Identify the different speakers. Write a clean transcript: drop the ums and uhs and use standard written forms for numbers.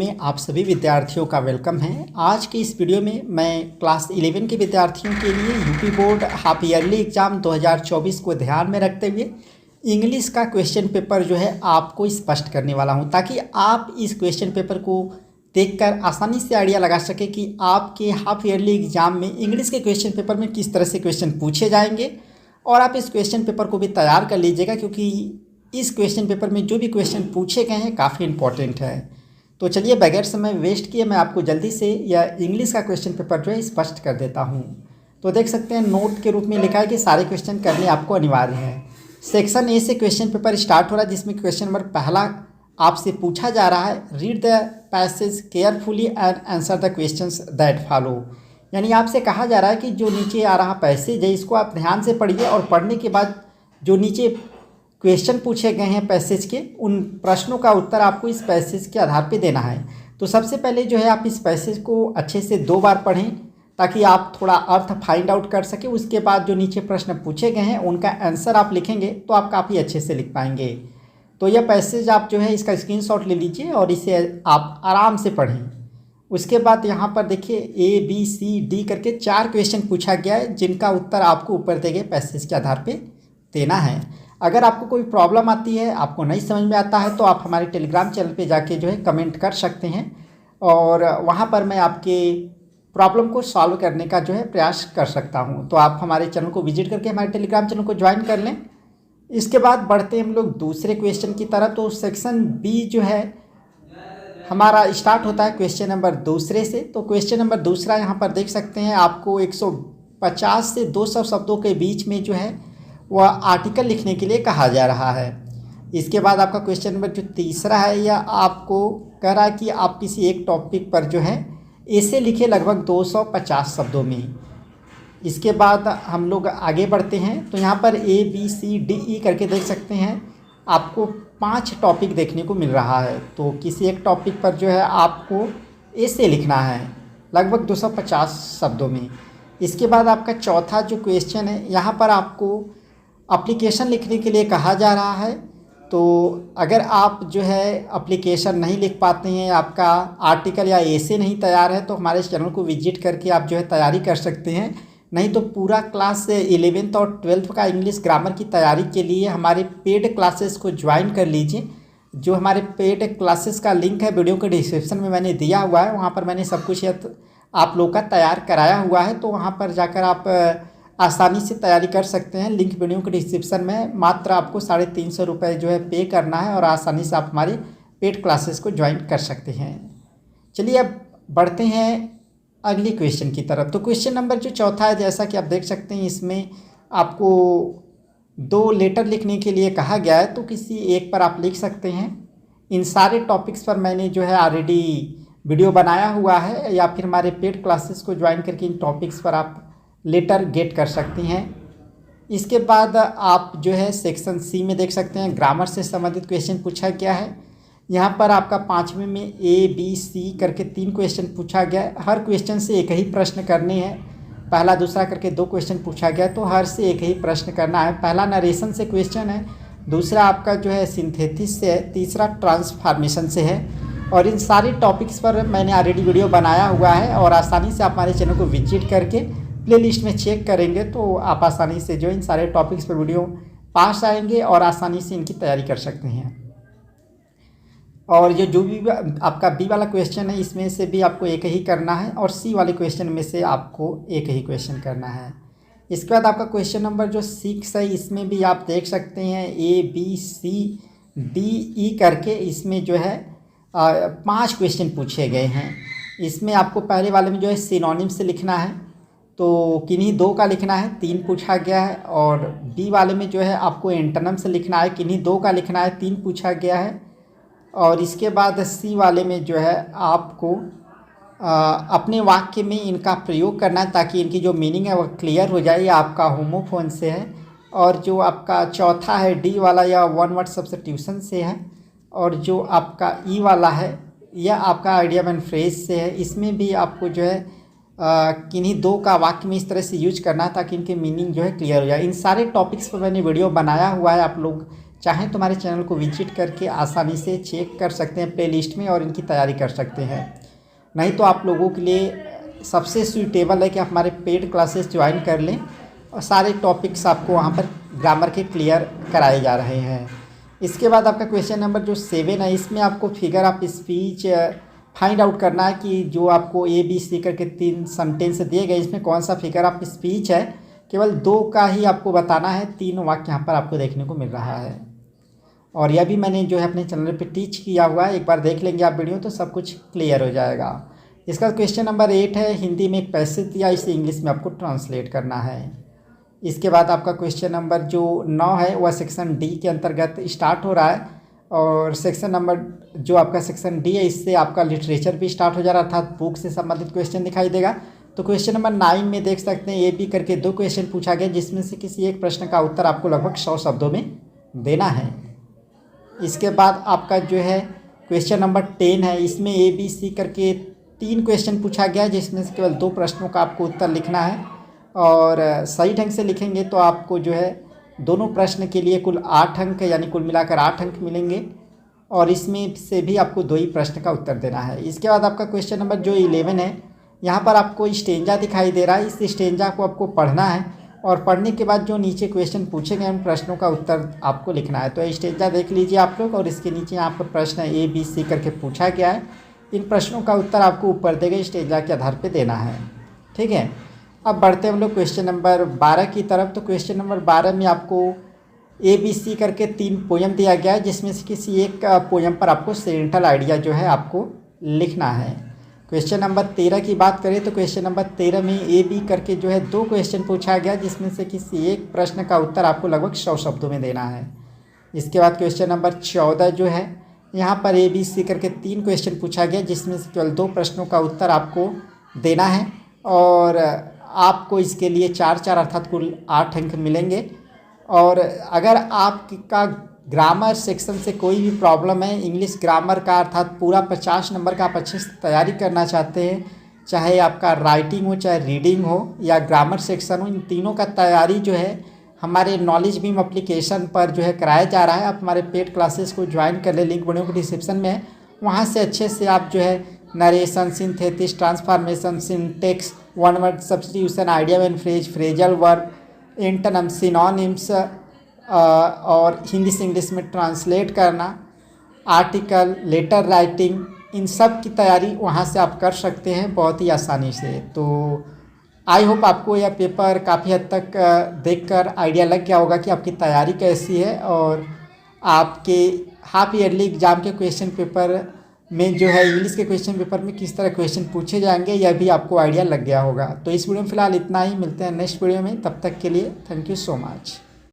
Speaker 1: में आप सभी विद्यार्थियों का वेलकम है। आज की इस वीडियो में मैं क्लास 11 के विद्यार्थियों के लिए UP board half yearly exam 2024 को ध्यान में रखते हुए इंग्लिश का क्वेश्चन पेपर जो है आपको स्पष्ट करने वाला हूं, ताकि आप इस क्वेश्चन पेपर को देखकर आसानी से आइडिया लगा सके कि आपके हाफ ईयरली एग्ज़ाम में इंग्लिश के क्वेश्चन पेपर में किस तरह से क्वेश्चन पूछे जाएंगे और आप इस क्वेश्चन पेपर को भी तैयार कर लीजिएगा, क्योंकि इस क्वेश्चन पेपर में जो भी क्वेश्चन पूछे गए हैं काफ़ी इंपॉर्टेंट है। तो चलिए बगैर समय वेस्ट किए मैं आपको जल्दी से यह इंग्लिश का क्वेश्चन पेपर जो है स्पष्ट कर देता हूँ। तो देख सकते हैं नोट के रूप में लिखा है कि सारे क्वेश्चन करने आपको अनिवार्य है। सेक्शन ए से क्वेश्चन पेपर स्टार्ट हो रहा है, जिसमें क्वेश्चन नंबर पहला आपसे पूछा जा रहा है, read the passage carefully and answer the questions that follow. यानी आपसे कहा जा रहा है कि जो नीचे आ रहा पैसेज है इसको आप ध्यान से पढ़िए और पढ़ने के बाद जो नीचे क्वेश्चन पूछे गए हैं पैसेज के, उन प्रश्नों का उत्तर आपको इस पैसेज के आधार पे देना है। तो सबसे पहले जो है आप इस पैसेज को अच्छे से 2 बार पढ़ें ताकि आप थोड़ा अर्थ फाइंड आउट कर सकें। उसके बाद जो नीचे प्रश्न पूछे गए हैं उनका आंसर आप लिखेंगे तो आप काफ़ी अच्छे से लिख पाएंगे। तो यह पैसेज आप जो है इसका स्क्रीनशॉट ले लीजिए और इसे आप आराम से पढ़ें। उसके बाद यहाँ पर देखिए ABCD करके 4 क्वेश्चन पूछा गया है, जिनका उत्तर आपको ऊपर दिए गए पैसेज के आधार पर देना है। अगर आपको कोई प्रॉब्लम आती है, आपको नहीं समझ में आता है, तो आप हमारे टेलीग्राम चैनल पे जाके जो है कमेंट कर सकते हैं और वहाँ पर मैं आपके प्रॉब्लम को सॉल्व करने का जो है प्रयास कर सकता हूँ। तो आप हमारे चैनल को विजिट करके हमारे टेलीग्राम चैनल को ज्वाइन कर लें। इसके बाद बढ़ते हैं हम लोग दूसरे क्वेश्चन की तरफ। तो सेक्शन बी जो है हमारा स्टार्ट होता है क्वेश्चन नंबर दूसरे से। तो क्वेश्चन नंबर दूसरा यहाँ पर देख सकते हैं, आपको 150 से 200 शब्दों के बीच में जो है वह आर्टिकल लिखने के लिए कहा जा रहा है। इसके बाद आपका क्वेश्चन नंबर जो तीसरा है, यह आपको कह रहा है कि आप किसी एक टॉपिक पर जो है ऐसे लिखे लगभग 250 शब्दों में। इसके बाद हम लोग आगे बढ़ते हैं। तो यहाँ पर ABCDE करके देख सकते हैं, आपको 5 टॉपिक देखने को मिल रहा है। तो किसी एक टॉपिक पर जो है आपको ऐसे लिखना है लगभग 250 शब्दों में। इसके बाद आपका चौथा जो क्वेश्चन है, यहाँ पर आपको एप्लीकेशन लिखने के लिए कहा जा रहा है। तो अगर आप जो है एप्लीकेशन नहीं लिख पाते हैं, आपका आर्टिकल या एसे नहीं तैयार है, तो हमारे चैनल को विजिट करके आप जो है तैयारी कर सकते हैं। नहीं तो पूरा क्लास 11th और 12th का इंग्लिश ग्रामर की तैयारी के लिए हमारे पेड क्लासेस को ज्वाइन कर लीजिए। जो हमारे पेड क्लासेस का लिंक है वीडियो के डिस्क्रिप्शन में मैंने दिया हुआ है, वहाँ पर मैंने सब कुछ आप लोग का तैयार कराया हुआ है। तो वहाँ पर जाकर आप आसानी से तैयारी कर सकते हैं। लिंक वीडियो के डिस्क्रिप्शन में। मात्र आपको 350 रुपये जो है पे करना है और आसानी से आप हमारी पेड क्लासेस को ज्वाइन कर सकते हैं। चलिए अब बढ़ते हैं अगली क्वेश्चन की तरफ। तो क्वेश्चन नंबर जो चौथा है, जैसा कि आप देख सकते हैं, इसमें आपको 2 लेटर लिखने के लिए कहा गया है। तो किसी एक पर आप लिख सकते हैं। इन सारे टॉपिक्स पर मैंने जो है ऑलरेडी वीडियो बनाया हुआ है, या फिर हमारे पेड क्लासेस को ज्वाइन करके इन टॉपिक्स पर आप लेटर गेट कर सकती हैं। इसके बाद आप जो है सेक्शन सी में देख सकते हैं, ग्रामर से संबंधित क्वेश्चन पूछा गया है। यहाँ पर आपका 5वें में ABC करके 3 क्वेश्चन पूछा गया है। हर क्वेश्चन से एक ही प्रश्न करने हैं। पहला दूसरा करके 2 क्वेश्चन पूछा गया है, तो हर से एक ही प्रश्न करना है। पहला नरेशन से क्वेश्चन है, दूसरा आपका जो है सिंथेसिस से है, तीसरा ट्रांसफॉर्मेशन से है। और इन सारे टॉपिक्स पर मैंने ऑलरेडी वीडियो बनाया हुआ है और आसानी से आप हमारे चैनल को विजिट करके प्लेलिस्ट में चेक करेंगे तो आप आसानी से जो इन सारे टॉपिक्स पर वीडियो पास आएंगे और आसानी से इनकी तैयारी कर सकते हैं। और जो भी आपका बी वाला क्वेश्चन है, इसमें से भी आपको एक ही करना है और सी वाले क्वेश्चन में से आपको एक ही क्वेश्चन करना है। इसके बाद आपका क्वेश्चन नंबर जो 6 है, इसमें भी आप देख सकते हैं ABCDE करके इसमें जो है 5 क्वेश्चन पूछे गए हैं। इसमें आपको पहले वाले में जो है सिनोनिम से लिखना है, तो किन्हीं 2 का लिखना है, 3 पूछा गया है। और बी वाले में जो है आपको एंटोनिम से लिखना है, किन्हीं 2 का लिखना है, 3 पूछा गया है। और इसके बाद सी वाले में जो है आपको अपने वाक्य में इनका प्रयोग करना है, ताकि इनकी जो मीनिंग है वह क्लियर हो जाए। या आपका होमोफोन से है। और जो आपका चौथा है डी वाला, या 1 वर्ड सब्स्टिट्यूशन से है। और जो आपका ई वाला है, यह आपका आइडिया एंड फ्रेज से है। इसमें भी आपको जो है किन्हीं 2 का वाक्य में इस तरह से यूज करना है ताकि इनके मीनिंग जो है क्लियर हो जाए। इन सारे टॉपिक्स पर मैंने वीडियो बनाया हुआ है, आप लोग चाहें तो हमारे चैनल को विजिट करके आसानी से चेक कर सकते हैं प्लेलिस्ट में और इनकी तैयारी कर सकते हैं। नहीं तो आप लोगों के लिए सबसे सूटेबल है कि आप हमारे पेड क्लासेस ज्वाइन कर लें और सारे टॉपिक्स आपको वहाँ पर ग्रामर के क्लियर कराए जा रहे हैं। इसके बाद आपका क्वेश्चन नंबर जो 7 है, इसमें आपको figure of speech find out करना है कि जो आपको ABC करके 3 सेंटेंस दिए गए, इसमें कौन सा फिगर ऑफ स्पीच है। केवल 2 का ही आपको बताना है, 3 वाक्य यहाँ पर आपको देखने को मिल रहा है। और यह भी मैंने जो है अपने चैनल पे टीच किया हुआ है, एक बार देख लेंगे आप वीडियो तो सब कुछ क्लियर हो जाएगा। इसका क्वेश्चन नंबर 8 है, हिंदी में एक पैसेज दिया, इसे इंग्लिश में आपको ट्रांसलेट करना है। इसके बाद आपका क्वेश्चन नंबर जो 9 है वह सेक्शन डी के अंतर्गत स्टार्ट हो रहा है और सेक्शन नंबर जो आपका सेक्शन डी है इससे आपका लिटरेचर भी स्टार्ट हो जा रहा है, अर्थात बुक से संबंधित क्वेश्चन दिखाई देगा। तो क्वेश्चन नंबर 9 में देख सकते हैं AB करके 2 क्वेश्चन पूछा गया, जिसमें से किसी एक प्रश्न का उत्तर आपको लगभग 100 शब्दों में देना है। इसके बाद आपका जो है क्वेश्चन नंबर 10 है, इसमें ABC करके 3 क्वेश्चन पूछा गया, जिसमें से केवल 2 प्रश्नों का आपको उत्तर लिखना है और सही ढंग से लिखेंगे तो आपको जो है दोनों प्रश्न के लिए कुल 8 अंक यानी कुल मिलाकर 8 अंक मिलेंगे और इसमें से भी आपको 2 ही प्रश्न का उत्तर देना है। इसके बाद आपका क्वेश्चन नंबर जो 11 है, यहाँ पर आपको स्टेंजा दिखाई दे रहा है, इस स्टेंजा को आपको पढ़ना है और पढ़ने के बाद जो नीचे क्वेश्चन पूछे गए उन प्रश्नों का उत्तर आपको लिखना है। तो स्टेंजा देख लीजिए आप लोग और इसके नीचे यहाँ पर प्रश्न ABC करके पूछा गया है, इन प्रश्नों का उत्तर आपको ऊपर दिए गए स्टेंजा के आधार पर देना है। ठीक है, अब बढ़ते हैं हम लोग क्वेश्चन नंबर 12 की तरफ। तो क्वेश्चन नंबर 12 में आपको ABC करके 3 पोयम दिया गया है, जिसमें से किसी एक पोयम पर आपको सेंट्रल आइडिया जो है आपको लिखना है। क्वेश्चन नंबर 13 की बात करें तो क्वेश्चन नंबर 13 में AB करके जो है 2 क्वेश्चन पूछा गया, जिसमें से किसी एक प्रश्न का उत्तर आपको लगभग 100 शब्दों में देना है। इसके बाद क्वेश्चन नंबर 14 जो है, यहाँ पर ABC करके 3 क्वेश्चन पूछा गया, जिसमें से केवल 2 प्रश्नों का उत्तर आपको देना है और आपको इसके लिए 4-4 अर्थात कुल 8 अंक मिलेंगे। और अगर आपका ग्रामर सेक्शन से कोई भी प्रॉब्लम है, इंग्लिश ग्रामर का अर्थात पूरा 50 नंबर का आप अच्छे से तैयारी करना चाहते हैं, चाहे आपका राइटिंग हो चाहे रीडिंग हो या ग्रामर सेक्शन हो, इन तीनों का तैयारी जो है हमारे नॉलेज बीम एप्लीकेशन पर जो है कराया जा रहा है। आप हमारे पेड क्लासेस को ज्वाइन कर ले, लिंक वीडियो को डिस्क्रिप्शन में है, वहाँ से अच्छे से आप जो है narration, synthesis, transformation, syntax, one word substitution, idea and phrase, phrasal verb, antonym, synonyms और हिंदी से इंग्लिश में ट्रांसलेट करना, आर्टिकल, लेटर राइटिंग, इन सब की तैयारी वहाँ से आप कर सकते हैं बहुत ही आसानी से। तो आई होप आपको यह पेपर काफ़ी हद तक देखकर आइडिया लग गया होगा कि आपकी तैयारी कैसी है और आपके हाफ ईयरली एग्ज़ाम के क्वेश्चन पेपर में जो है इंग्लिश के क्वेश्चन पेपर में किस तरह क्वेश्चन पूछे जाएंगे, यह भी आपको आइडिया लग गया होगा। तो इस वीडियो में फ़िलहाल इतना ही, मिलते हैं नेक्स्ट वीडियो में, तब तक के लिए थैंक यू सो मच।